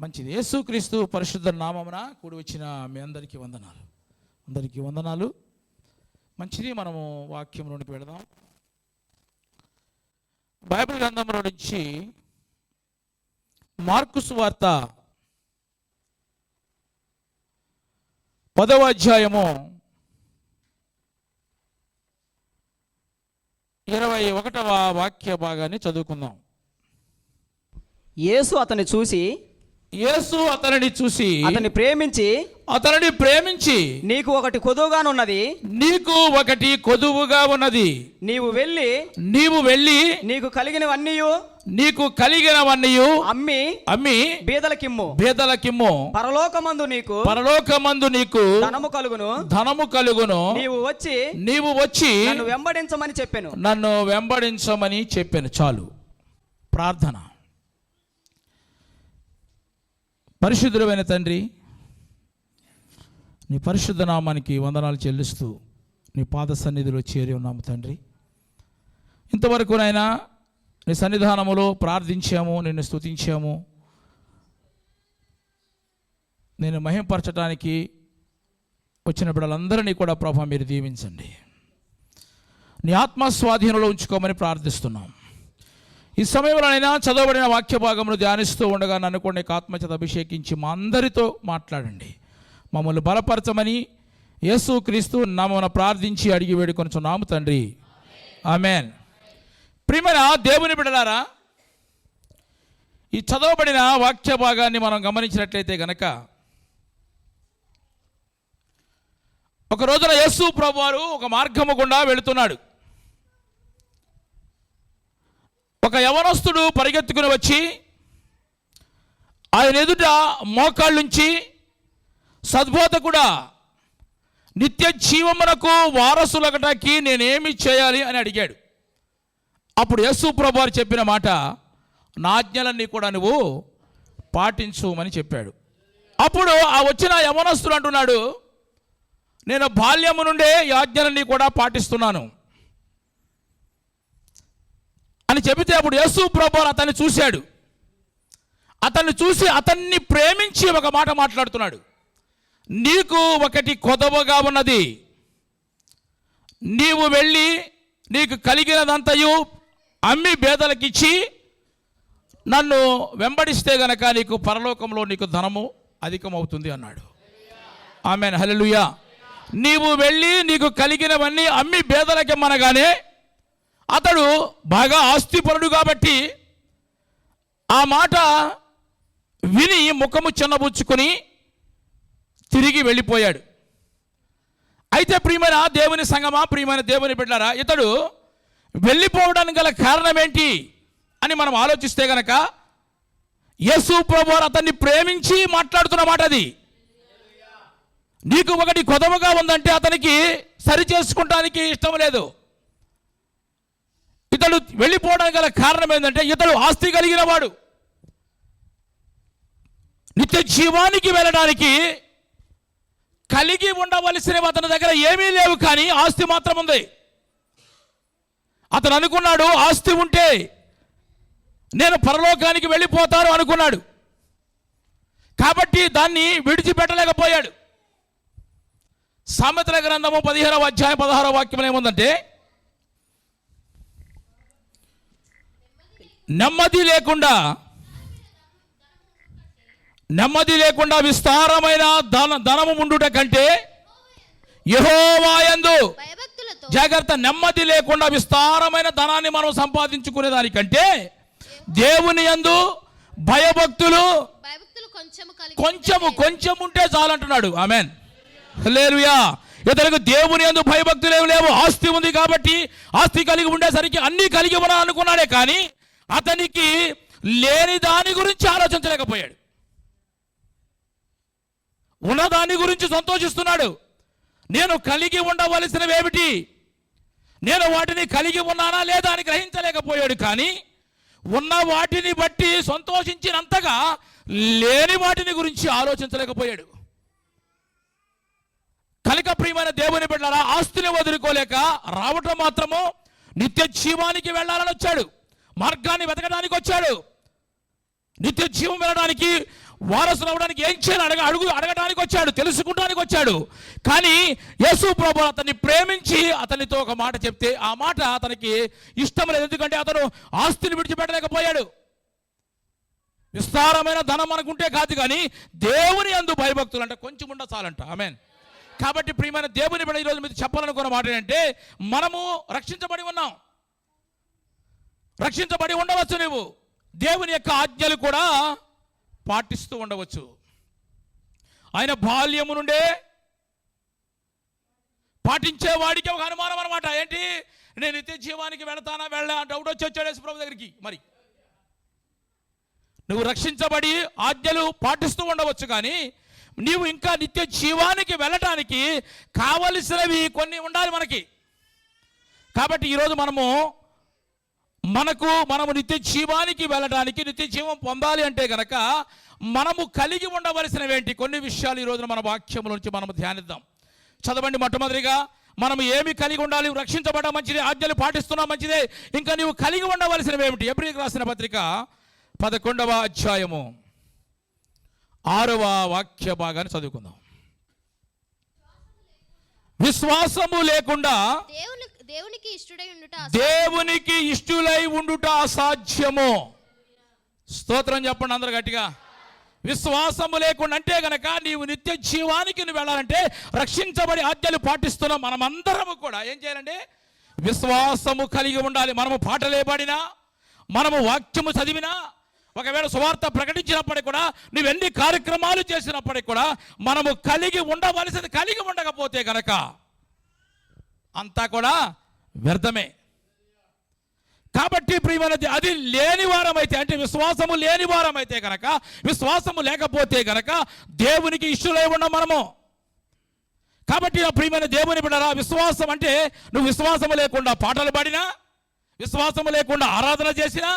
మంచిది. యేసుక్రీస్తు పరిశుద్ధ నామమున కూడి వచ్చిన మీ అందరికీ వందనాలు. మంచిది. మనము వాక్యంలోనికి వెళదాం. బైబిల్ గ్రంథంలో నుంచి మార్కు సువార్త 10వ అధ్యాయము 21వ వాక్య భాగాన్ని చదువుకుందాం. యేసు అతన్ని చూసి అతనిని అతన్ని ప్రేమించి నీకు ఒకటి కొదువుగా ఉన్నది, నీవు వెళ్ళి నీకు కలిగినవన్నీ అమ్మి బీదలకిమ్ము, పరలోకమందు నీకు ధనము కలుగును, నీవు వచ్చి నన్ను వెంబడించమని చెప్పాను. చాలు. ప్రార్థన. పరిశుద్ధుడైన తండ్రి, నీ పరిశుద్ధ నామానికి వందనాలు చెల్లిస్తూ నీ పాద సన్నిధిలో చేరి ఉన్నాము తండ్రి. ఇంతవరకు నాయనా నీ సన్నిధానములో ప్రార్థించాము, నిన్ను స్తుతించాము. నేను మహింపరచడానికి వచ్చిన బిడ్డలందరినీ కూడా ప్రభా మీరు దీవించండి. నీ ఆత్మస్వాధీనంలో ఉంచుకోమని ప్రార్థిస్తున్నాం. ఈ సమయంలోనైనా చదవబడిన వాక్య భాగమును ధ్యానిస్తూ ఉండగా నన్ను కూడా నీకు ఆత్మచేత అభిషేకించి మా అందరితో మాట్లాడండి. మమ్మల్ని బలపరచమని యేసుక్రీస్తు నామమున ప్రార్థించి అడిగి వేడుకొనుచున్నాము తండ్రి. ఆమేన్. ప్రియమైన దేవుని బిడ్డలారా, ఈ చదవబడిన వాక్య భాగాన్ని మనం గమనించినట్లయితే గనక, ఒక రోజున యేసు ప్రభువారు ఒక మార్గము గుండా వెళుతున్నాడు. ఒక యవనస్తుడు పరిగెత్తుకుని వచ్చి ఆయన ఎదుట మోకాళ్ళుంచి, సద్బోధకుడా, నిత్య జీవమునకు వారసులగటానికి నేనేమి చేయాలి అని అడిగాడు. అప్పుడు యేసు ప్రభువారు చెప్పిన మాట, నా ఆజ్ఞలన్నీ కూడా నువ్వు పాటించుమని చెప్పాడు. అప్పుడు ఆ వచ్చిన యవనస్తుడు అంటున్నాడు, నేను బాల్యము నుండే ఈ ఆజ్ఞలన్నీ కూడా పాటిస్తున్నాను అని చెబితే, అప్పుడు యేసు ప్రభువారు అతన్ని చూశాడు. అతన్ని చూసి అతన్ని ప్రేమించి ఒక మాట మాట్లాడుతున్నాడు. నీకు ఒకటి కొదవగా ఉన్నది, నీవు వెళ్ళి నీకు కలిగినదంతయు అమ్మి బేదలకిచ్చి నన్ను వెంబడిస్తే గనక నీకు పరలోకంలో నీకు ధనము అధికమవుతుంది అన్నాడు. ఆమేన్. హల్లెలూయా. నీవు వెళ్ళి నీకు కలిగినవన్నీ అమ్మి బేదలకిమ్మనగానే అతడు బాగా ఆస్తిపరుడు కాబట్టి ఆ మాట విని ముఖము చిన్నబుచ్చుకొని తిరిగి వెళ్ళిపోయాడు. అయితే ప్రియమైన దేవుని సంగమా, ప్రియమైన దేవుని బిడ్డలారా, ఇతడు వెళ్ళిపోవడానికి గల కారణం ఏంటి అని మనం ఆలోచిస్తే గనక, యేసు ప్రభువారు అతన్ని ప్రేమించి మాట్లాడుతున్న మాట అది. నీకు ఒకటి కొదవగా ఉందంటే అతనికి సరి చేసుకుంటానికి ఇష్టం లేదు. ఇతడు వెళ్ళిపోవడానికి గల కారణం ఏంటంటే, ఇతడు ఆస్తి కలిగిన వాడు. నిత్య జీవానికి వెళ్ళడానికి కలిగి ఉండవలసినవి అతని దగ్గర ఏమీ లేవు, కానీ ఆస్తి మాత్రం ఉంది. అతను అనుకున్నాడు, ఆస్తి ఉంటే నేను పరలోకానికి వెళ్ళిపోతాను అనుకున్నాడు. కాబట్టి దాన్ని విడిచిపెట్టలేకపోయాడు. సామెతల గ్రంథము 15వ అధ్యాయం 16వ వాక్యం ఏముందంటే, నెమ్మది లేకుండా విస్తారమైన ధనము ఉండుట కంటే యెహోవా యందు జాగ్రత్త. నెమ్మది లేకుండా విస్తారమైన ధనాన్ని మనం సంపాదించుకునే దానికంటే దేవుని యందు భయభక్తులు కొంచెం ఉంటే చాలంటున్నాడు. ఆమేన్. హల్లెలూయా. ఇతనికి దేవుని యందు భయభక్తులు ఏమి లేవు. ఆస్తి ఉంది కాబట్టి ఆస్తి కలిగి ఉండేసరికి అన్నీ కలిగి ఉన్నా అనుకున్నాడే, కానీ అతనికి లేని దాని గురించి ఆలోచించలేకపోయాడు. ఉన్నదాని గురించి సంతోషిస్తున్నాడు. నేను కలిగి ఉండవలసినవి ఏమిటి, నేను వాటిని కలిగి ఉన్నానా లేదా అని గ్రహించలేకపోయాడు. కానీ ఉన్న వాటిని బట్టి సంతోషించినంతగా లేని వాటిని గురించి ఆలోచించలేకపోయాడు. కనుక ప్రియమైన దేవుని బిడ్డలారా, ఆస్తిని వదులుకోలేక రావటం మాత్రము నిత్య జీవానికి వెళ్ళాలని వచ్చాడు. మార్గాన్ని వెతకడానికి వచ్చాడు. నిత్య జీవం వెళ్ళడానికి వారసులు అవ్వడానికి ఏం చేయాలి అడగడానికి వచ్చాడు, తెలుసుకోవడానికి వచ్చాడు. కానీ యేసు ప్రభువు అతన్ని ప్రేమించి అతనితో ఒక మాట చెప్తే ఆ మాట అతనికి ఇష్టం లేదు. ఎందుకంటే అతను ఆస్తిని విడిచిపెట్టలేకపోయాడు. విస్తారమైన ధనం అనుకుంటే కాదు, కానీ దేవుని యందు భయభక్తులు అంటే కొంచెం ఉండ చాలంట. ఆమేన్. కాబట్టి ప్రియమైన దేవుని బిడ్డ, ఈరోజు మీరు చెప్పాలనుకున్న మాట ఏంటంటే, మనము రక్షించబడి ఉన్నాం, రక్షించబడి ఉండవచ్చు. నువ్వు దేవుని యొక్క ఆజ్ఞలు కూడా పాటిస్తూ ఉండవచ్చు. ఆయన బాల్యము నుండే పాటించేవాడికి ఒక అనుమానం అనమాట. ఏంటి, నేను నిత్య జీవానికి వెళతానా వెళ్ళా డౌట్ వచ్చాడు యేసు ప్రభు దగ్గరికి. మరి నువ్వు రక్షించబడి ఆజ్ఞలు పాటిస్తూ ఉండవచ్చు, కానీ నీవు ఇంకా నిత్య జీవానికి వెళ్ళటానికి కావలసినవి కొన్ని ఉండాలి మనకి. కాబట్టి ఈరోజు మనము నిత్య జీవానికి వెళ్ళడానికి, నిత్య జీవం పొందాలి అంటే కనుక మనము కలిగి ఉండవలసినవి ఏంటి, కొన్ని విషయాలు ఈరోజు మన వాక్యం నుంచి మనము ధ్యానిద్దాం. చదవండి. మొట్టమొదటిగా మనం ఏమి కలిగి ఉండాలి? రక్షించబడడం మంచిదే, ఆజ్ఞలు పాటిస్తున్నాం మంచిదే, ఇంకా నీవు కలిగి ఉండవలసినవి ఏమిటి? హెబ్రీయులకు రాసిన పత్రిక 11వ అధ్యాయము 6వ వాక్య భాగాన్ని చదువుకుందాం. విశ్వాసము లేకుండా దేవునికి ఇష్టులై ఉండుట అసాధ్యము. స్తోత్రం చెప్పండి అందరూ గట్టిగా. విశ్వాసము లేకుండా అంటే గనక నీవు నిత్య జీవానికి నువ్వు వెళ్ళాలంటే, రక్షించబడి ఆజ్ఞలు పాటిస్తున్నాం మనమందరము కూడా ఏం చేయాలంటే విశ్వాసము కలిగి ఉండాలి. మనము పాటలే పాడినా, మనము వాక్యము చదివినా, ఒకవేళ సువార్త ప్రకటించినప్పటికీ కూడా, నువ్వెన్ని కార్యక్రమాలు చేసినప్పటికీ కూడా మనము కలిగి ఉండవలసింది. కలిగి ఉండకపోతే కనుక అంతా కూడా వ్యర్థమే. కాబట్టి ప్రియమైనది, అది లేని వారమైతే, అంటే విశ్వాసము లేని వారమైతే కనుక, విశ్వాసము లేకపోతే కనుక దేవునికి ఇష్టులై ఉన్నాం మనము. కాబట్టి నా ప్రియమైన దేవుని బిడ్డరా, విశ్వాసం అంటే నువ్వు విశ్వాసము లేకుండా పాటలు పాడినా, విశ్వాసము లేకుండా ఆరాధన చేసినా,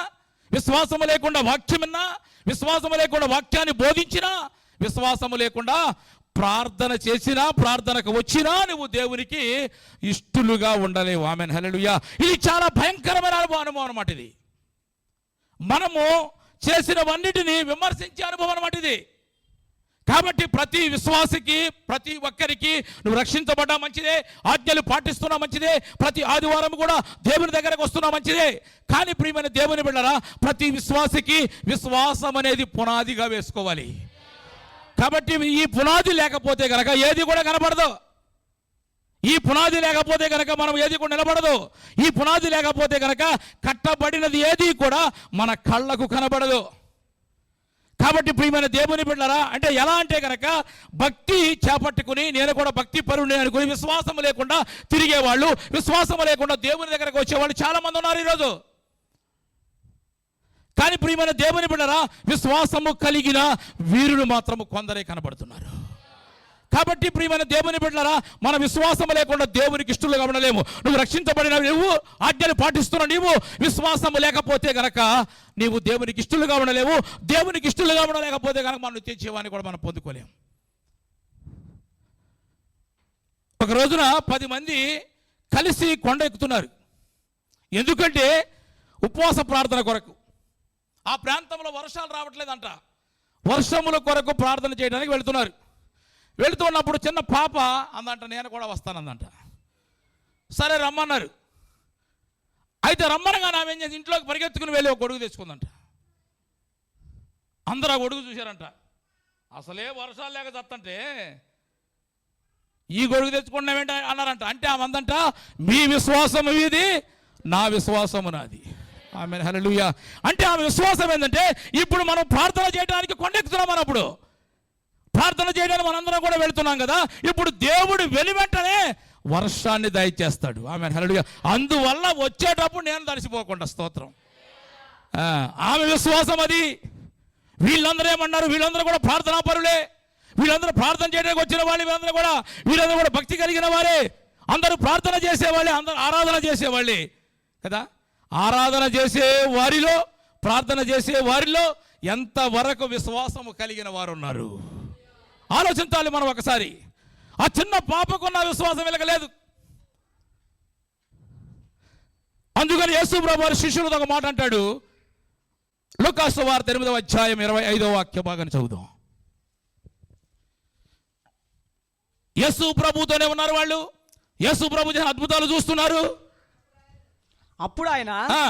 విశ్వాసము లేకుండా వాక్యం విన్నా, విశ్వాసము లేకుండా వాక్యాన్ని బోధించినా, విశ్వాసము లేకుండా ప్రార్థన చేసినా, ప్రార్థనకు వచ్చినా నువ్వు దేవునికి ఇష్టలుగా ఉండలేవు. ఆమేన్, హల్లెలూయా. ఇది చాలా భయంకరమైన అనుభవం అన్నమాట. ఇది మనము చేసినవన్నిటినీ విమర్శించే అనుభవం అన్నమాట ఇది. కాబట్టి ప్రతి విశ్వాసికి, ప్రతి ఒక్కరికి నువ్వు రక్షించబడ్డా మంచిదే, ఆజ్ఞలు పాటిస్తున్నా మంచిదే, ప్రతి ఆదివారం కూడా దేవుని దగ్గరకు వస్తున్నా మంచిదే. కానీ ప్రియమైన దేవుని బిడ్డరా, ప్రతి విశ్వాసికి విశ్వాసం అనేది పునాదిగా వేసుకోవాలి. కాబట్టి ఈ పునాది లేకపోతే కనుక ఏది కూడా కనపడదు. ఈ పునాది లేకపోతే కనుక మనం ఏది కూడా నిలబడదు. ఈ పునాది లేకపోతే కనుక కట్టబడినది ఏది కూడా మన కళ్ళకు కనబడదు. కాబట్టి ప్రియమైన దేవుని బిడ్డలారా, అంటే ఎలా అంటే కనుక భక్తి చేపట్టుకుని నేను కూడా భక్తి పరుని అనుకుని విశ్వాసం లేకుండా తిరిగేవాళ్ళు, విశ్వాసం లేకుండా దేవుని దగ్గరకు వచ్చేవాళ్ళు చాలా మంది ఉన్నారు ఈరోజు. కానీ ప్రియమైన దేవుని బిడ్డలారా, విశ్వాసము కలిగిన వీరులు మాత్రము కొందరే కనబడుతున్నారు. కాబట్టి ప్రియమైన దేవుని బిడ్డలారా, మన విశ్వాసం లేకుండా దేవునికి ఇష్టలుగా ఉండలేము. నువ్వు రక్షించబడిన నువ్వు, ఆజ్ఞలు పాటిస్తున్నావు నీవు, విశ్వాసము లేకపోతే గనక నీవు దేవునికి ఇష్టలుగా ఉండలేవు. దేవునికి ఇష్టలుగా ఉండలేకపోతే కనుక మన నిత్య జీవాన్ని కూడా మనం పొందుకోలేము. ఒక రోజున 10 మంది కలిసి కొండ ఎక్కుతున్నారు. ఎందుకంటే ఉపవాస ప్రార్థన కొరకు. ఆ ప్రాంతంలో వర్షాలు రావట్లేదంట. వర్షముల కొరకు ప్రార్థన చేయడానికి వెళుతున్నారు. వెళుతున్నప్పుడు చిన్న పాప అందంట, నేను కూడా వస్తానందంట. సరే రమ్మన్నారు. అయితే రమ్మనగా ఆమె ఏం చేసి ఇంట్లోకి పరిగెత్తుకుని వెళ్ళి ఒక గొడుగు తెచ్చుకుందంట. అందరూ ఆ గొడుగు చూశారంట. అసలే వర్షాలు లేక చత్తంటే ఈ గొడుగు తెచ్చుకున్నామేంటి అన్నారంట. అంటే ఆమె అందంట, మీ విశ్వాసము ఇది, నా విశ్వాసము నాది. ఆమేన్, హల్లెలూయా. అంటే ఆమె విశ్వాసం ఏంటంటే, ఇప్పుడు మనం ప్రార్థన చేయడానికి కొండెక్కుతున్నాం. అన్నప్పుడు ప్రార్థన చేయడానికి మనందరం కూడా వెళుతున్నాం కదా, ఇప్పుడు దేవుడు వెనువెంటనే వర్షాన్ని దయచేస్తాడు. ఆమేన్, హల్లెలూయా. అందువల్ల వచ్చేటప్పుడు నేను తడిసిపోకుండా, స్తోత్రం. ఆమె విశ్వాసం అది. వీళ్ళందరూ ఏమన్నారు? వీళ్ళందరూ కూడా ప్రార్థనా పరులే, వీళ్ళందరూ ప్రార్థన చేయడానికి వచ్చిన వాళ్ళు, వీళ్ళందరూ కూడా భక్తి కలిగిన వారే, అందరూ ప్రార్థన చేసేవాళ్ళే, అందరూ ఆరాధన చేసేవాళ్ళే కదా. ఆరాధన చేసే వారిలో, ప్రార్థన చేసే వారిలో ఎంతవరకు విశ్వాసము కలిగిన వారు ఉన్నారు ఆలోచించాలి మనం ఒకసారి. ఆ చిన్న పాపకున్న విశ్వాసం వెలగలేదు. అందుకని యేసు ప్రభువు శిష్యులతో ఒక మాట అంటాడు. లూకా సువార్త 8వ అధ్యాయం 25వ వాక్య భాగాన్ని చదువుదాం. యేసు ప్రభుతోనే ఉన్నారు వాళ్ళు. యేసు ప్రభు చేసిన అద్భుతాలు చూస్తున్నారు. అప్పుడు ఆయన ఆ,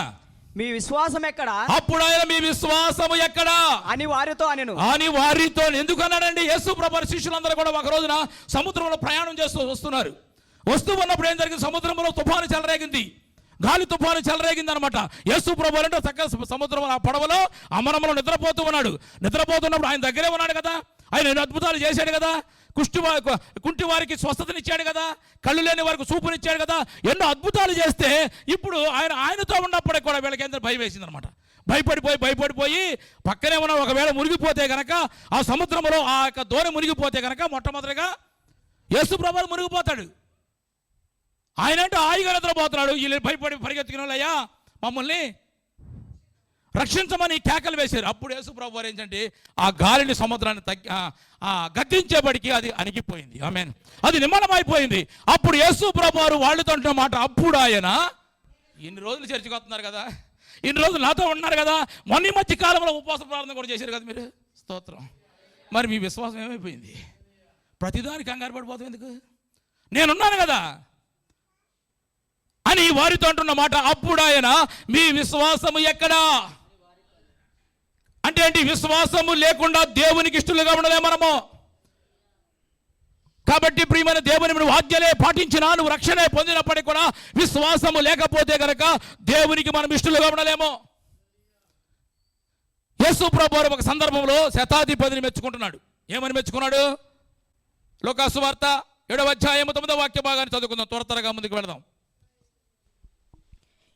మీ విశ్వాసం ఎక్కడ అప్పుడు ఆయన మీ విశ్వాసము ఎక్కడా అని వారితో అనెను. అని వారితో ఎందుకు అన్నాడండి? యేసు ప్రభు శిష్యులందరూ కూడా ఒక రోజున సముద్రంలో ప్రయాణం చేస్తూ వస్తూ ఉన్నప్పుడు ఏం జరిగింది? సముద్రంలో తుఫాను చెలరేగింది, గాలి తుఫాను చెలరేగింది అనమాట. యేసు ప్రభు అంటే చక్కగా సముద్రం ఆ పడవలో అమరంలో నిద్రపోతూ ఉన్నాడు. నిద్రపోతున్నప్పుడు ఆయన దగ్గరే ఉన్నాడు కదా, ఆయన ఎన్నో అద్భుతాలు చేశాడు కదా, కుంటి వారికి స్వస్థతనిచ్చాడు కదా, కళ్ళు లేని వారికి చూపునిచ్చాడు కదా, ఎన్నో అద్భుతాలు చేస్తే ఇప్పుడు ఆయనతో ఉన్నప్పుడే కూడా వీళ్ళకి ఎంత భయం వేసింది అనమాట. భయపడిపోయి పక్కనే ఉన్న ఒకవేళ మునిగిపోతే కనుక ఆ సముద్రంలో ఆ యొక్క దోణి మునిగిపోతే కనుక మొట్టమొదటిగా యేసు ప్రభువు మునిగిపోతాడు. ఆయన అంటే హాయిగా నిద్రపోతున్నాడు. వీళ్ళు భయపడి పరిగెత్తుకుని వాళ్ళయ్యా మమ్మల్ని రక్షించమని కేకలు వేశారు. అప్పుడు యేసు ప్రభు వారు ఏంటంటే ఆ గాలిని సముద్రాన్ని గద్దించేబడికి అది అణిగిపోయింది. ఆమేన్. అది నిమ్మలమైపోయింది. అప్పుడు యేసు ప్రభు వారు వాళ్ళతో అంటున్న మాట, అప్పుడు ఆయన ఇన్ని రోజులు చర్చికి వస్తున్నారు కదా, ఇన్ని రోజులు నాతో ఉన్నారు కదా, మొన్న మధ్య కాలంలో ఉపవాస ప్రార్థన కూడా చేశారు కదా మీరు, స్తోత్రం. మరి మీ విశ్వాసం ఏమైపోయింది? ప్రతిదానికి కంగారు పడిపోతాం ఎందుకు? నేనున్నాను కదా అని వారితో అంటున్న మాట, అప్పుడు ఆయన మీ విశ్వాసము ఎక్కడా అంటే ఏంటి? విశ్వాసము లేకుండా దేవునికి ఇష్టలుగా ఉండలే మనము. కాబట్టి ప్రియమైన దేవుని నువ్వు ఆజ్ఞలే పాటించినా, నువ్వు రక్షణ పొందినప్పటికీ కూడా విశ్వాసము లేకపోతే కనుక దేవునికి మనం ఇష్టలుగా ఉండలేము. యేసు ప్రభువు ఒక సందర్భంలో శతాధిపతిని మెచ్చుకుంటున్నాడు. ఏమని మెచ్చుకున్నాడు? లూకా సువార్త 7వ అధ్యాయం 9వ వాక్య భాగాన్ని చదువుకుందాం, త్వరగా ముందుకు వెళదాం.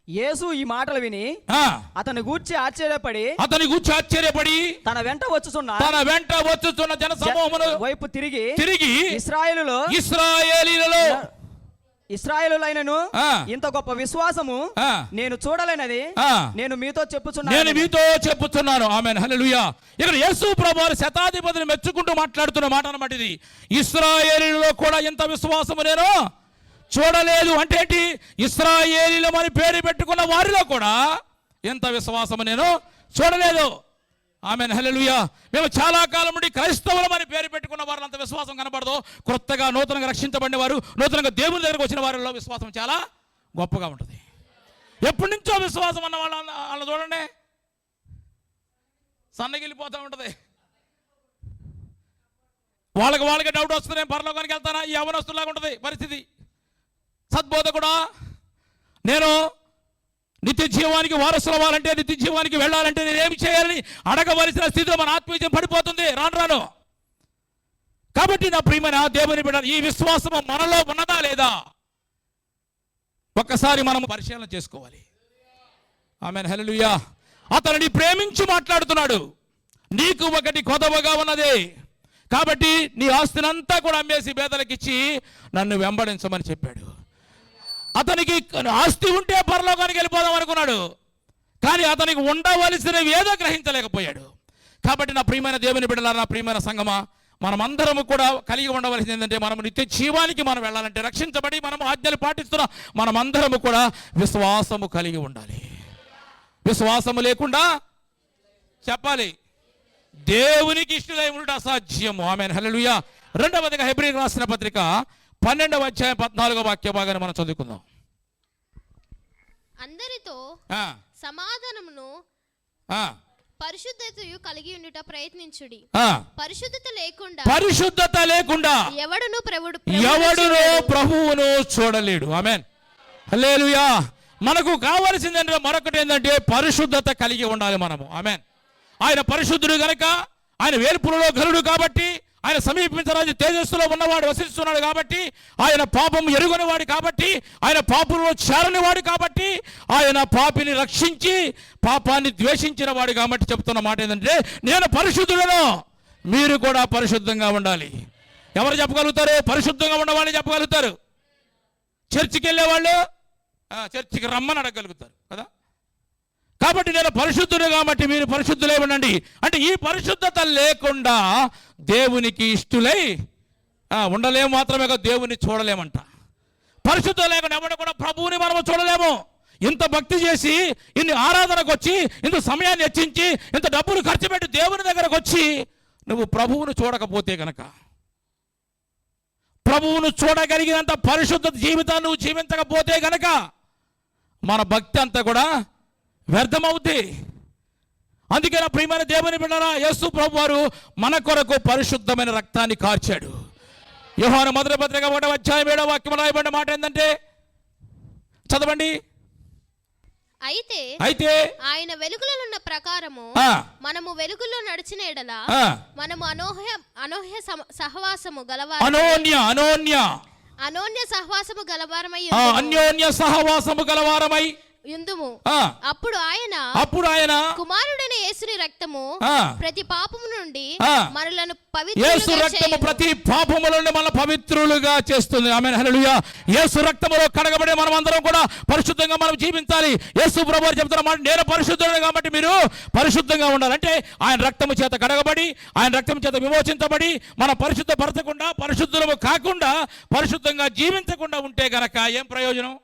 యేసు ఈ మాటలు విని అతని గూర్చి ఆశ్చర్యపడి తన వెంట వచ్చుచున్న జన సమూహమును వైపు తిరిగి ఇశ్రాయేలులైనను ఇంత గొప్ప విశ్వాసము నేను చూడలేనది నేను మీతో చెప్పుచున్నాను. ఆమేన్, హల్లెలూయా. ఇక్కడ యేసు ప్రభువు శతాధిపతిని మెచ్చుకుంటూ మాట్లాడుతున్న మాట అన్నమాట ఇది. ఇశ్రాయేలీయులలో కూడా ఇంత విశ్వాసము నేను చూడలేదు అంటే ఏంటి? ఇశ్రాయేలీయులమని పేరు పెట్టుకున్న వారిలో కూడా ఎంత విశ్వాసము నేను చూడలేదు. ఆమేన్, హల్లెలూయా. మేము చాలా కాలం నుండి క్రైస్తవులమని పేరు పెట్టుకున్న వారిలో అంత విశ్వాసం కనబడదు. కొత్తగా నూతనంగా రక్షించబడిన వారు, నూతనంగా దేవుని దగ్గరకు వచ్చిన వారిలో విశ్వాసం చాలా గొప్పగా ఉంటుంది. ఎప్పటి నుంచో విశ్వాసం అన్న వాళ్ళ చూడండి సన్నగిలిపోతూ ఉంటుంది. వాళ్ళకి డౌట్ వస్తుంది, నేను పరలోకానికి వెళ్తానా, ఈ యవనస్తులాగా ఉంటుంది పరిస్థితి. సద్బోధకుడా, నేను నిత్య జీవానికి వారసులు అవ్వాలంటే, నిత్య జీవానికి వెళ్ళాలంటే నేను ఏమి చేయాలని అడగవలసిన స్థితిలో మన ఆత్మీయం పడిపోతుంది రాను. కాబట్టి నా ప్రియమైన దేవుని బిడ్డ, ఈ విశ్వాసం మనలో ఉన్నదా లేదా ఒక్కసారి మనం పరిశీలన చేసుకోవాలి. ఆమేన్, హల్లెలూయా. అతనిని ప్రేమించి మాట్లాడుతున్నాడు. నీకు ఒకటి కొదవగా ఉన్నది కాబట్టి నీ ఆస్తినంతా కూడా అమ్మేసి పేదలకిచ్చి నన్ను వెంబడించమని చెప్పాడు. అతనికి ఆస్తి ఉంటే పరలోకానికి వెళ్ళిపోదాం అనుకున్నాడు, కానీ అతనికి ఉండవలసినవి ఏదో గ్రహించలేకపోయాడు. కాబట్టి నా ప్రియమైన దేవుని బిడ్డలారా, నా ప్రియమైన సంగమా, మనమందరము కూడా కలిగి ఉండవలసింది ఏంటంటే, మనం నిత్య జీవానికి మనం వెళ్ళాలంటే, రక్షించబడి మనం ఆజ్ఞలు పాటిస్తున్న మనమందరము కూడా విశ్వాసము కలిగి ఉండాలి. విశ్వాసము లేకుండా చెప్పాలి దేవునికి ఇష్టలై ఉండటం అసాధ్యము. ఆమేన్, హల్లెలూయా. రెండవదిగా హెబ్రీయులకు రాసిన పత్రిక 12వ అధ్యాయం 14వ వాక్య భాగాన్ని మనం చదువుకుందాం. అందరితో సమాధానమును పరిశుద్ధతయు కలిగి ఉండుట ప్రయత్నించుడి. పరిశుద్ధత లేకుండా ఎవడును ప్రభువును చూడలేడు. ఆమేన్, హల్లెలూయా. మనకు కావాల్సిందంటే మరొకటి ఏంటంటే పరిశుద్ధత కలిగి ఉండాలి మనము. ఆమేన్. ఆయన పరిశుద్ధుడు గనక, ఆయన వేల్పులలో ఘనుడు కాబట్టి, ఆయన సమీపించరాజు తేజస్సులో ఉన్నవాడు వసిస్తున్నాడు కాబట్టి, ఆయన పాపం ఎరుగనివాడు కాబట్టి, ఆయన పాపంలో చేరనివాడు కాబట్టి, ఆయన పాపిని రక్షించి పాపాన్ని ద్వేషించిన వాడు కాబట్టి చెప్తున్న మాట ఏంటంటే, నేను పరిశుద్ధుడను, మీరు కూడా పరిశుద్ధంగా ఉండాలి. ఎవరు చెప్పగలుగుతారు? పరిశుద్ధంగా ఉండవాళ్ళని చెప్పగలుగుతారు. చర్చికి వెళ్ళేవాళ్ళు చర్చికి రమ్మని అడగగలుగుతారు కదా. కాబట్టి నేను పరిశుద్ధుడు కాబట్టి మీరు పరిశుద్ధులై ఉండండి అంటే, ఈ పరిశుద్ధత లేకుండా దేవునికి ఇష్టలై ఉండలేము. మాత్రమే కాదు, దేవుని చూడలేమంట. పరిశుద్ధత లేకుండా ఎవరు కూడా ప్రభువుని మనము చూడలేము. ఇంత భక్తి చేసి, ఇన్ని ఆరాధనకు వచ్చి, ఇంత సమయాన్ని వెచ్చించి, ఇంత డబ్బులు ఖర్చు పెట్టి దేవుని దగ్గరకు వచ్చి నువ్వు ప్రభువును చూడకపోతే కనుక, ప్రభువును చూడగలిగినంత పరిశుద్ధ జీవితాన్ని నువ్వు జీవించకపోతే గనక మన భక్తి అంతా కూడా వ్యర్థమవుద్ది. అందుకే నా ప్రియమైన దేవుని బిడ్డలారా, యేసు ప్రభు వారు మన కొరకు పరిశుద్ధమైన రక్తాన్ని కార్చాడు. యోహాను మొదటి పత్రిక 1వ అధ్యాయం 7వ వాక్యం రాయబడిన మాట ఏంటంటే, చదవండి. అయితే ఆయన వెలుగులో ఉన్న ప్రకారము మనము వెలుగులో నడిచిన ఎడల మనము అనోహ్య సహవాసము గలవారమై అన్యోన్య సహవాసము గలవారమై యుందుము. అప్పుడు ఆయన కుమారుడైన యేసుని రక్తము ప్రతి పాపము నుండి మనలను యేసు రక్తము ప్రతి పాపము నుండి మనల్ని పవిత్రులుగా చేస్తుంది. ఆమేన్, హల్లెలూయా. యేసు రక్తములో కడగబడే మనం అందరం కూడా పరిశుద్ధంగా మనం జీవించాలి. యేసు ప్రభువు చెప్తున్న మాట, నేను పరిశుద్ధుడు కాబట్టి మీరు పరిశుద్ధంగా ఉండాలి. అంటే ఆయన రక్తము చేత కడగబడి, ఆయన రక్తము చేత విమోచించబడి, మనం పరిశుద్ధపరచకుండా, పరిశుద్ధులము కాకుండా, పరిశుద్ధంగా జీవించకుండా ఉంటే గనక ఏం ప్రయోజనం?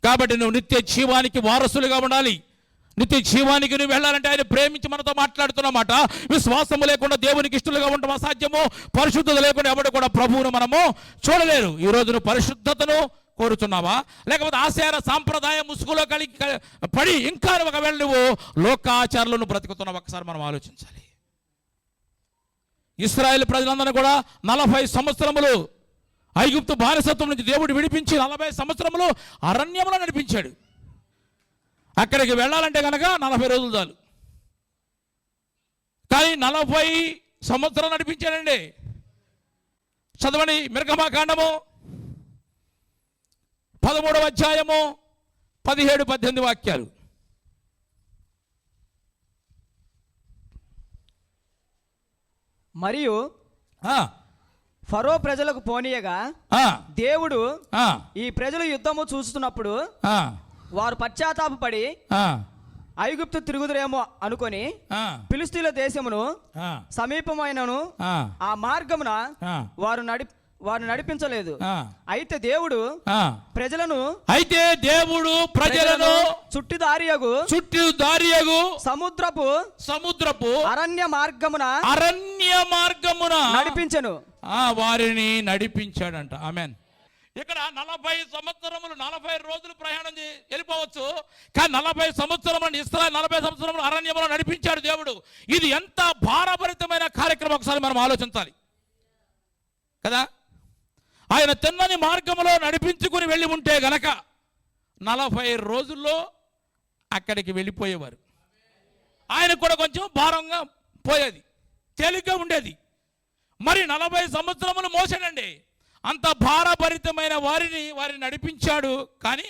కాబట్టి నువ్వు నిత్య జీవానికి వారసులుగా ఉండాలి. నిత్య జీవానికి నువ్వు వెళ్ళాలంటే ఆయన ప్రేమించి మనతో మాట్లాడుతున్నమాట. విశ్వాసము లేకుండా దేవునికి ఇష్టలుగా ఉండడం అసాధ్యము. పరిశుద్ధత లేకుండా ఎవడు కూడా ప్రభువును మనము చూడలేరు. ఈరోజు నువ్వు పరిశుద్ధతను కోరుతున్నావా, లేకపోతే ఆచార సాంప్రదాయ ముసుగులో పడి ఇంకా ఒకవేళ నువ్వు లోకాచారాలను బ్రతుకుతున్నావు? ఒకసారి మనం ఆలోచించాలి. ఇశ్రాయేలు ప్రజలందరూ కూడా 40 సంవత్సరములు ఐగుప్తు బానిసత్వం నుంచి దేవుడు విడిపించి 40 సంవత్సరములు అరణ్యంలో నడిపించాడు. అక్కడికి వెళ్ళాలంటే కనుక 40 రోజులు చాలు. కానీ 40 సంవత్సరాలు నడిపించాడండి. చదవండి నిర్గమకాండము 13వ అధ్యాయము 17-18 వాక్యాలు. మరియు ఫరో ప్రజలకు పోనీయగా దేవుడు ఈ ప్రజలు యుద్ధము చూస్తున్నప్పుడు వారు పశ్చాత్తాపపడి ఐగుప్తు తిరుగుదురేమో అనుకొని ఫిలిష్తీయుల దేశమును సమీపమైనను ఆ మార్గమున వారు నడిపించలేదు. అయితే దేవుడు ప్రజలను చుట్టి దారియగు సముద్రపు అరణ్య మార్గమున నడిపించెను. వారిని నడిపించాడంట. ఆమేన్. ఇక్కడ 40 సంవత్సరములు 40 రోజులు ప్రయాణం వెళ్ళిపోవచ్చు. కానీ 40 సంవత్సరములు ఇశ్రాయేలు 40 సంవత్సరములు అరణ్యంలో నడిపించాడు దేవుడు. ఇది ఎంత భారభరితమైన కార్యక్రమం ఒకసారి మనం ఆలోచించాలి కదా. ఆయన తిన్నని మార్గంలో నడిపించుకుని వెళ్ళి ఉంటే గనక 40 రోజుల్లో అక్కడికి వెళ్ళిపోయేవారు. ఆయన కూడా కొంచెం భారంగా పోయేది, తేలిగ్గా ఉండేది. మరి 40 సంవత్సరములు మోసాడండి. అంత భారభరితమైన వారిని నడిపించాడు. కానీ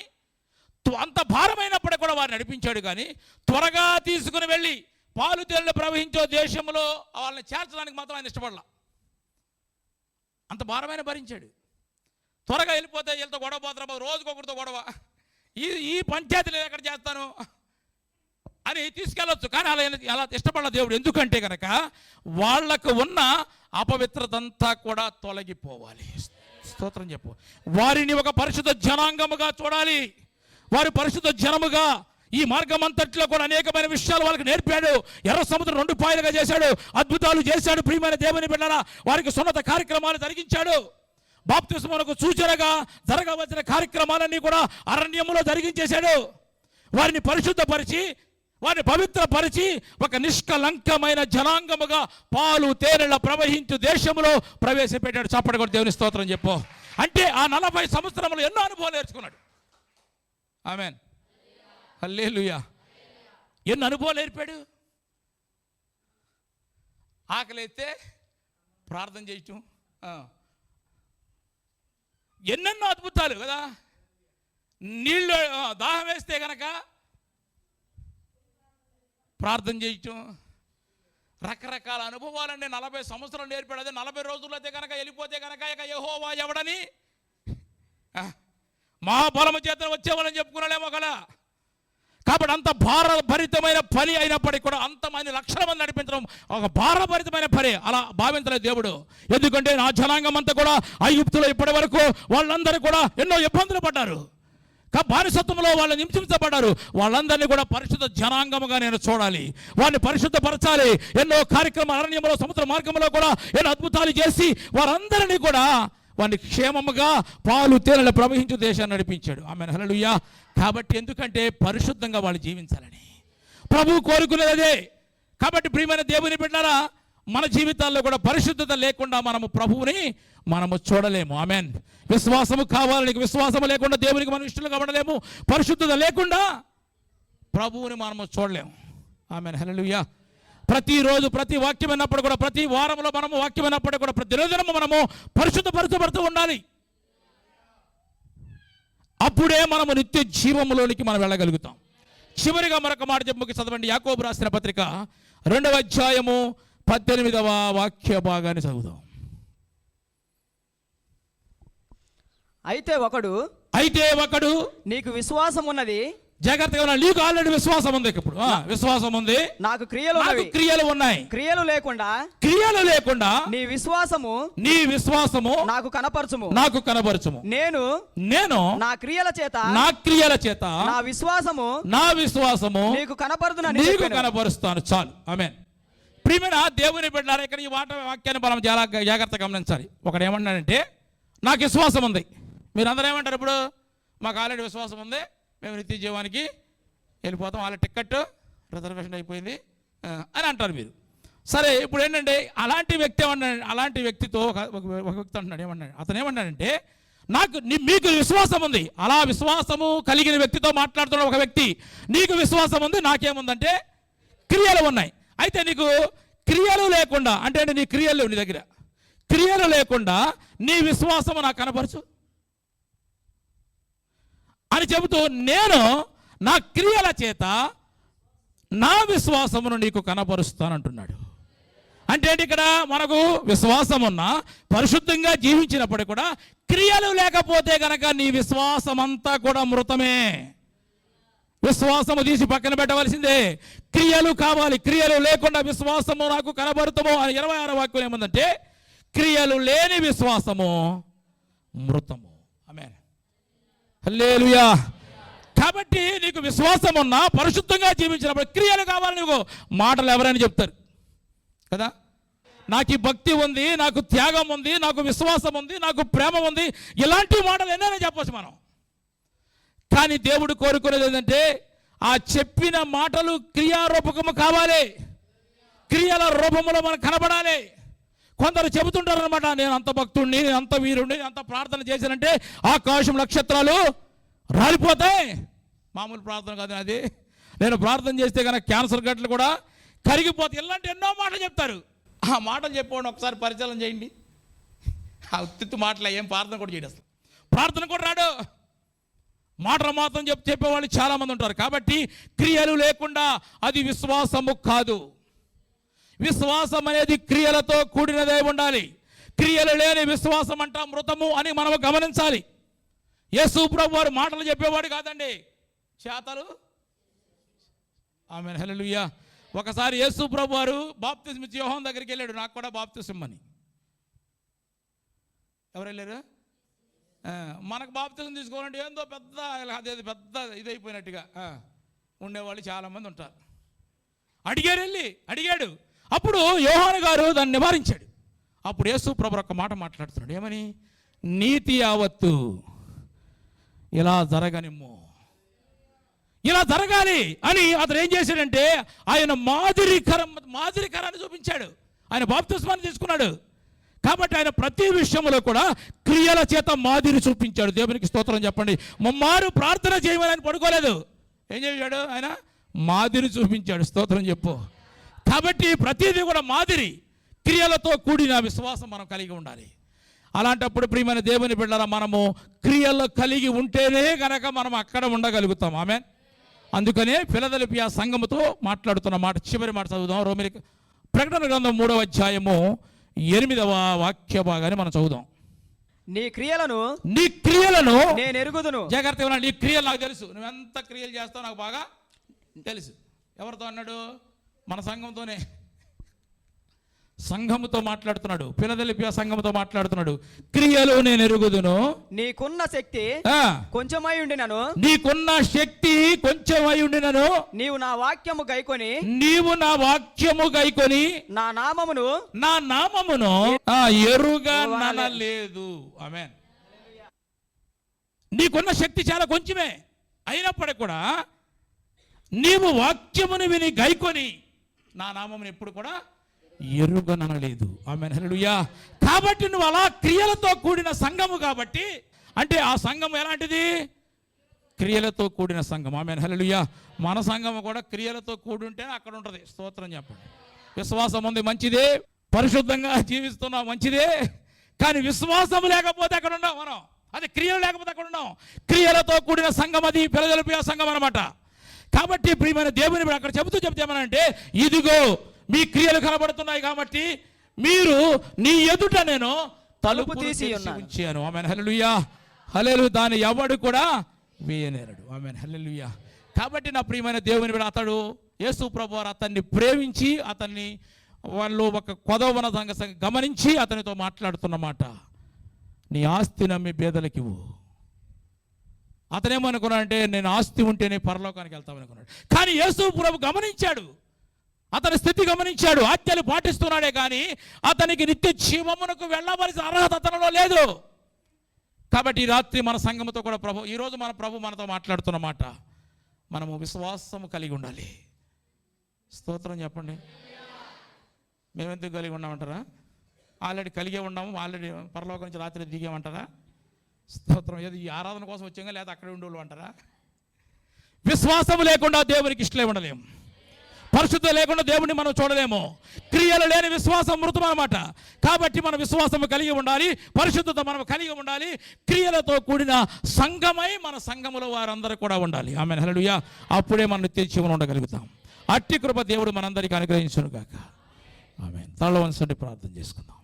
అంత భారమైనప్పుడు కూడా వారిని నడిపించాడు. కానీ త్వరగా తీసుకుని వెళ్ళి పాలు తేళ్లు ప్రవహించే దేశంలో వాళ్ళని చేర్చడానికి మాత్రం ఆయన ఇష్టపడలా. అంత భారమైన భరించాడు. త్వరగా వెళ్ళిపోతే వీళ్ళతో గొడవ పోతారా, రోజుకొకరితో గొడవ, ఈ పంచాయతీలు ఎక్కడ చేస్తాను అని తీసుకెళ్ళొచ్చు. కానీ అలా ఇష్టపడాల దేవుడు. ఎందుకంటే కనుక వాళ్లకు ఉన్న అపవిత్రతంతా కూడా తొలగిపోవాలి. స్తోత్రం చెప్పు. వారిని ఒక పరిశుద్ధ జనాంగముగా చూడాలి. వారి పరిశుద్ధ జనముగా ఈ మార్గం అంతట్లో కూడా అనేకమైన విషయాలు వాళ్ళకి నేర్పాడు. ఎర్ర సముద్రం 2 పాయలుగా చేశాడు, అద్భుతాలు చేశాడు. ప్రియమైన దేవుని బిడ్డలారా, వారికి సున్నత కార్యక్రమాలు జరిగించాడు. బాప్తిస్మమునకు సూచనగా జరగవలసిన కార్యక్రమాలన్నీ కూడా అరణ్యములో జరిగించేశాడు. వారిని పరిశుద్ధపరిచి, వారిని పవిత్రపరిచి ఒక నిష్కలంకమైన జనాంగముగా పాలు తేనెల ప్రవహించు దేశంలో ప్రవేశపెట్టాడు. చప్పటి కొట్టి దేవుని స్తోత్రం చెప్పు. అంటే ఆ 40 సంవత్సరములు ఎన్నో అనుభవాలు నేర్చుకున్నాడు. ఆమేన్, హల్లెలూయా. ఎన్ని అనుభవాలు నేర్పాడు. ఆకలిస్తే ప్రార్థన చేయటం, ఎన్నెన్నో అద్భుతాలు కదా. నీళ్ళు దాహం వేస్తే కనుక ప్రార్థన చేయటం, రకరకాల అనుభవాలండి. 40 సంవత్సరాలు నేర్పాడు. అదే 40 రోజుల్లో అయితే కనుక వెళ్ళిపోతే కనుక ఇక యెహోవా ఎవడని మహాబలము చేత వచ్చేవాళ్ళని చెప్పుకున్నాడేమో కదా. కాబట్టి అంత భారభరితమైన పని అయినప్పటికీ కూడా అంతమంది లక్షల మంది నడిపించడం ఒక భారభరితమైన పని అలా భావించలేదు దేవుడు. ఎందుకంటే నా జనాంగం అంతా కూడా ఐగుప్తులో ఇప్పటి వరకు వాళ్ళందరూ కూడా ఎన్నో ఇబ్బందులు పడ్డారు. బానిసత్వంలో వాళ్ళు హింసించబడ్డారు. వాళ్ళందరినీ కూడా పరిశుద్ధ జనాంగముగా నేను చూడాలి, వారిని పరిశుద్ధపరచాలి. ఎన్నో కార్యక్రమాలు అరణ్యంలో సముద్ర మార్గంలో కూడా ఎన్నో అద్భుతాలు చేసి వారందరినీ కూడా వాడిని క్షేమముగా పాలు తేనెలు ప్రవహించు దేశాన్ని నడిపించాడు. ఆమేన్, హల్లెలూయా. కాబట్టి ఎందుకంటే పరిశుద్ధంగా వాళ్ళు జీవించాలని ప్రభువు కోరుకునేది అదే. కాబట్టి ప్రియమైన దేవుని బిడ్డలారా, మన జీవితాల్లో కూడా పరిశుద్ధత లేకుండా మనము ప్రభువుని మనము చూడలేము. ఆమేన్. విశ్వాసము కావాలి. నీకు విశ్వాసము లేకుండా దేవునికి మనం ఇష్టలుగా ఉండలేము. పరిశుద్ధత లేకుండా ప్రభువుని మనము చూడలేము. ఆమేన్, హల్లెలూయా. ప్రతిరోజు ప్రతి వాక్యం విన్నప్పుడు కూడా, ప్రతి వారంలో మనము వాక్యం విన్నప్పుడు కూడా, ప్రతి రోజునము మనము పరిశుద్ధపరచబడుతూ ఉండాలి. అప్పుడే మనము నిత్య జీవములోనికి మనం వెళ్ళగలుగుతాం. చివరిగా మరొక మాట చెప్పి చదవండి. యాకోబు రాసిన పత్రిక 2వ అధ్యాయము 18వ వాక్య భాగాన్ని చదువుదాం. అయితే ఒకడు నీకు విశ్వాసం ఉన్నది. జాగ్రత్తగా ఉన్నా. నీకు ఆల్రెడీ విశ్వాసం ఉంది. ఇప్పుడు విశ్వాసం ఉంది, నాకు క్రియలు ఉన్నాయి. క్రియలు లేకుండా నీ విశ్వాసము నాకు కనపరచుము. నేను నా క్రియల చేత నా విశ్వాసము నీకు కనపరుస్తాను. చాలు. ఆమేన్. ప్రియమైన దేవుని బిడ్డలారా, ఇక్కడ ఈ వాక్యాన్ని మనం చాలా జాగ్రత్తగా గమనించాలి. ఒకడు ఏమన్నాడంటే, నాకు విశ్వాసం ఉంది. మీరు అందరూ ఏమంటారు? ఇప్పుడు మాకు ఆల్రెడీ విశ్వాసం ఉంది, మేము నిత్య జీవానికి వెళ్ళిపోతాం, వాళ్ళ టికెట్ రిజర్వేషన్ అయిపోయింది అని అంటారు మీరు. సరే, ఇప్పుడు ఏంటంటే అలాంటి వ్యక్తితో ఒక వ్యక్తి అంటున్నాడు. అతను ఏమన్నాడంటే, మీకు విశ్వాసం ఉంది. అలా విశ్వాసము కలిగిన వ్యక్తితో మాట్లాడుతున్న ఒక వ్యక్తి, నీకు విశ్వాసం ఉంది, నాకేముందంటే క్రియలు ఉన్నాయి. అయితే నీకు క్రియలు లేకుండా, అంటే నీ క్రియలు లేవు, నీ దగ్గర క్రియలు లేకుండా నీ విశ్వాసము నాకు కనపరచు అని చెబుతూ, నేను నా క్రియల చేత నా విశ్వాసమును నీకు కనపరుస్తానంటున్నాడు. అంటే ఇక్కడ మనకు విశ్వాసం ఉన్నా, పరిశుద్ధంగా జీవించినప్పుడు కూడా క్రియలు లేకపోతే కనుక నీ విశ్వాసం అంతా కూడా మృతమే. విశ్వాసము తీసి పక్కన పెట్టవలసిందే. క్రియలు కావాలి. క్రియలు లేకుండా విశ్వాసము నాకు కనబడుతాము అని 26వ వాక్యం ఏముందంటే, క్రియలు లేని విశ్వాసము మృతము. ఆమేన్, హల్లెలూయా. కాబట్టి నీకు విశ్వాసం ఉన్నా, పరిశుద్ధంగా జీవించినప్పుడు క్రియలు కావాలి. నీకు మాటలు ఎవరైనా చెప్తారు కదా, నాకు ఈ భక్తి ఉంది, నాకు త్యాగం ఉంది, నాకు విశ్వాసం ఉంది, నాకు ప్రేమ ఉంది, ఇలాంటి మాటలు ఎన్నైనా చెప్పవచ్చు మనం. కానీ దేవుడు కోరుకునేది ఏంటంటే, ఆ చెప్పిన మాటలు క్రియారూపకము కావాలి. క్రియల రూపంలో మనకు కనబడాలి. కొందరు చెబుతుంటారు అనమాట, నేను అంత భక్తుడిని, నేను అంత వీరుడిని, నేను అంత ప్రార్థన చేశానంటే ఆకాశం నక్షత్రాలు రాలిపోతాయి. మామూలు ప్రార్థన కాదు అది. నేను ప్రార్థన చేస్తే కనుక క్యాన్సర్ గట్లు కూడా కరిగిపోతాయి. ఇలాంటి ఎన్నో మాటలు చెప్తారు. ఆ మాటలు చెప్పండి, ఒకసారి పరిచయం చేయండి. ఆ ఉత్తిత్తు మాటలు ఏం ప్రార్థన కూడా చేయడు, అసలు ప్రార్థన కూడా రాడు. మాటలు మాత్రం చెప్పేవాళ్ళు చాలామంది ఉంటారు. కాబట్టి క్రియలు లేకుండా అది విశ్వాసము కాదు. విశ్వాసం అనేది క్రియలతో కూడినదే ఉండాలి. క్రియలు లేని విశ్వాసం అంట మృతము అని మనం గమనించాలి. యేసు ప్రభు వారు మాటలు చెప్పేవాడు కాదండి, చేతలు. ఆమేన్, హల్లెలూయా. ఒకసారి యేసు ప్రభు వారు బాప్తిస్మ ఇచ్చి యోహాను దగ్గరికి వెళ్ళాడు, నాకు కూడా బాప్తిస్మ అని. ఎవరు వెళ్ళారు? మనకు బాప్తిజం తీసుకోవాలంటే ఏందో పెద్ద ఇదైపోయినట్టుగా ఉండేవాళ్ళు చాలామంది ఉంటారు. అడిగాడు. అప్పుడు యోహాను గారు దాన్ని నివారించాడు. అప్పుడు యేసు ప్రభు ఒక మాట మాట్లాడుతున్నాడు. ఏమని? నీతి యావత్తు ఇలా జరగనిమ్ము, ఇలా జరగాలి అని అతను ఏం చేశాడంటే, ఆయన మాదిరికరాన్ని చూపించాడు. ఆయన బాప్తిస్మాన్ని తీసుకున్నాడు. కాబట్టి ఆయన ప్రతి విషయంలో కూడా క్రియల చేత మాదిరి చూపించాడు. దేవునికి స్తోత్రం చెప్పండి. ముమ్మారు ప్రార్థన చేయమని ఆయన పడుకోలేదు. ఏం చేశాడు? ఆయన మాదిరి చూపించాడు. స్తోత్రం చెప్పు. కాబట్టి ప్రతిదీ కూడా మాదిరి, క్రియలతో కూడిన విశ్వాసం మనం కలిగి ఉండాలి. అలాంటప్పుడు ప్రియమైన దేవుని బిడ్డలారా, మనము క్రియలు కలిగి ఉంటేనే కనుక మనం అక్కడ ఉండగలుగుతాం. ఆమేన్. అందుకనే ఫిలదెల్ఫియా సంఘముతో మాట్లాడుతున్న మాట, చివరి మాట చదువుదాం. రోమీయులకు ప్రకటన గ్రంథం 3వ అధ్యాయము 8వ వాక్య భాగాన్ని మనం చదువుదాం. నీ క్రియలను నేను ఎరుగుదును. జాగ్రత్తగా, నీ క్రియలు నాకు తెలుసు. నువ్వెంత క్రియలు చేస్తావు నాకు బాగా తెలుసు. ఎవరితో అన్నాడు? మన సంఘంతోనే. సంఘముతో మాట్లాడుతున్నాడు, ఫిలదెల్ఫియా సంఘముతో మాట్లాడుతున్నాడు. క్రియలు నేను ఎరుగుదును, నీకున్న శక్తి కొంచెమై ఉండినను, నీకున్న శక్తి కొంచెమై ఉండినను, నీవు నా వాక్యము గైకొని, నీవు నా వాక్యము గైకొని నా నామమును ఎరుగనలేదు. ఆమేన్. నీకున్న శక్తి చాలా కొంచెమే అయినప్పటికీ కూడా నీవు వాక్యమును విని గైకొని నా నామమును ఎప్పుడు కూడా ఎరుగనలేదు. ఆమేన్, హల్లెలూయా. కాబట్టి నువ్వు అలా క్రియలతో కూడిన సంఘము కాబట్టి, అంటే ఆ సంఘం ఎలాంటిది? క్రియలతో కూడిన సంఘం. ఆమేన్, హల్లెలూయా. మన సంఘము కూడా క్రియలతో కూడి ఉంటేనే అక్కడ ఉంటుంది. స్తోత్రం చెప్పండి. విశ్వాసం ఉంది, మంచిదే. పరిశుద్ధంగా జీవిస్తున్నాం, మంచిదే. కానీ విశ్వాసం లేకపోతే అక్కడ ఉన్నాం మనం. అది క్రియలు లేకపోతే అక్కడ ఉన్నాం. క్రియలతో కూడిన సంఘం అది ఫిలదెల్ఫియా సంఘం అన్నమాట. కాబట్టి ప్రియమైన దేవుని అక్కడ చెబుతేమనంటే, ఇదిగో మీ క్రియలు కనబడుతున్నాయి కాబట్టి మీరు నీ ఎదుట నేను తలుపు తీసి ఉంచాను. ఆమేన్, హల్లెలూయా. హల్లెలూయా. దాన్ని ఎవడు కూడా వేయనేరడు. ఆమేన్, హల్లెలూయా. కాబట్టి నా ప్రియమైన దేవుని బిడ్డ, అతడు యేసు ప్రభువారు అతన్ని ప్రేమించి అతన్ని వాళ్ళు ఒక కొదవన గమనించి అతనితో మాట్లాడుతున్నమాట, నీ ఆస్తి నమ్మి పేదలకు ఇవ్వు. అతనేమనుకున్నాడంటే, నేను ఆస్తి ఉంటేనే పరలోకానికి వెళ్తామనుకున్నాడు. కానీ యేసు ప్రభు గమనించాడు, అతని స్థితి గమనించాడు. ఆజ్ఞలు పాటిస్తున్నాడే కానీ అతనికి నిత్య జీవమునకు వెళ్ళవలసిన అర్హత అతనిలో లేదు. కాబట్టి ఈ రాత్రి మన సంఘముతో కూడా ఈరోజు మన ప్రభు మనతో మాట్లాడుతున్నమాట, మనము విశ్వాసము కలిగి ఉండాలి. స్తోత్రం చెప్పండి. మేమెందుకు కలిగి ఉన్నామంటారా? ఆల్రెడీ కలిగే ఉన్నాము, ఆల్రెడీ పరలోకం నుంచి రాత్రి దిగామంటారా? స్తోత్రం. ఏది ఈ ఆరాధన కోసం వచ్చాగా లేదా అక్కడే ఉండేవాళ్ళు అంటారా? విశ్వాసం లేకుండా దేవునికి ఇష్టలే ఉండలేము. పరిశుద్ధత లేకుండా దేవుడిని మనం చూడలేము. క్రియలు లేని విశ్వాసం మృతం అన్నమాట. కాబట్టి మన విశ్వాసం కలిగి ఉండాలి, పరిశుద్ధత మనం కలిగి ఉండాలి, క్రియలతో కూడిన సంఘమై మన సంఘములో వారందరూ కూడా ఉండాలి. ఆమేన్, హల్లెలూయా. అప్పుడే మనం నిత్య జీవనం ఉండగలుగుతాం. అట్టి కృప దేవుడు మనందరికీ అనుగ్రహించును గాక. ఆమేన్. తల వంచండి, ప్రార్థన చేసుకుందాం.